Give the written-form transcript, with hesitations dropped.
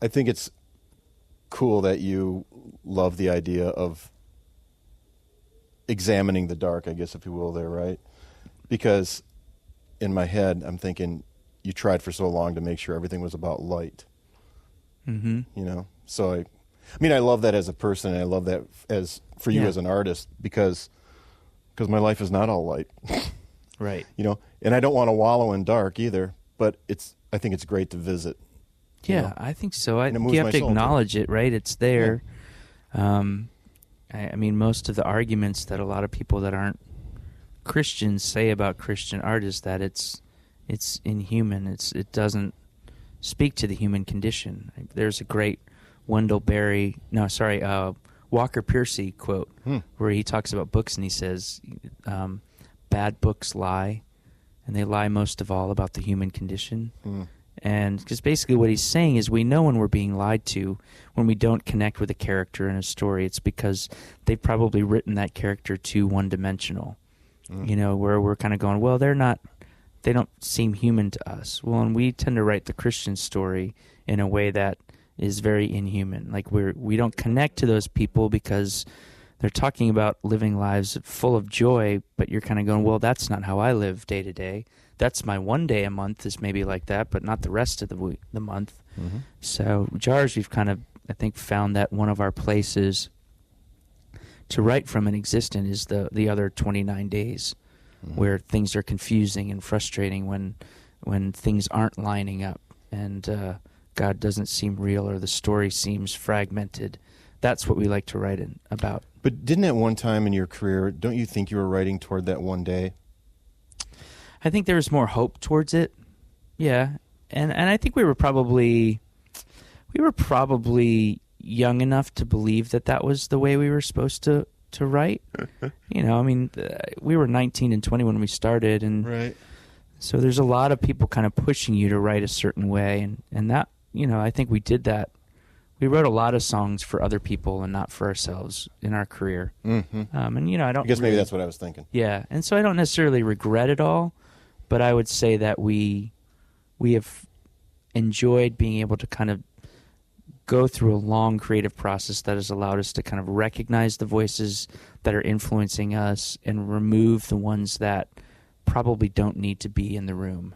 I think it's cool that you love the idea of examining the dark, I guess, if you will, there, right? Because in my head, I'm thinking you tried for so long to make sure everything was about light. Mm-hmm. You know? So I love that as a person, and I love that as for you as an artist, because my life is not all light. Right. You know, and I don't want to wallow in dark either, but I think it's great to visit. Yeah, know? I think so. moves You have my to soul, acknowledge it, right? It's there. I mean, most of the arguments that a lot of people that aren't Christians say about Christian art is that it's inhuman. It doesn't speak to the human condition. There's a great Walker Piercy quote where he talks about books, and he says, bad books lie, and they lie most of all about the human condition. And because basically what he's saying is we know when we're being lied to, when we don't connect with a character in a story, it's because they've probably written that character too one-dimensional. You know, where we're kind of going, well, they don't seem human to us. Well, and we tend to write the Christian story in a way that is very inhuman. Like we don't connect to those people because they're talking about living lives full of joy, but you're kind of going, well, that's not how I live day to day. That's my one day a month is maybe like that, but not the rest of the month. Mm-hmm. So Jars, we've kind of, I think, found that one of our places to write from and exist in is the other 29 days where things are confusing and frustrating when things aren't lining up and God doesn't seem real or the story seems fragmented. That's what we like to write about. But didn't at one time in your career, don't you think you were writing toward that one day? I think there was more hope towards it. Yeah. And I think we were probably young enough to believe that was the way we were supposed to write. You know, I mean, we were 19 and 20 when we started, and right. So there's a lot of people kind of pushing you to write a certain way, and that, you know, I think we did that. We wrote a lot of songs for other people and not for ourselves in our career. Mm-hmm. And, you know, I guess maybe that's what I was thinking. Yeah, and so I don't necessarily regret it all, but I would say that we have enjoyed being able to kind of go through a long creative process that has allowed us to kind of recognize the voices that are influencing us and remove the ones that probably don't need to be in the room.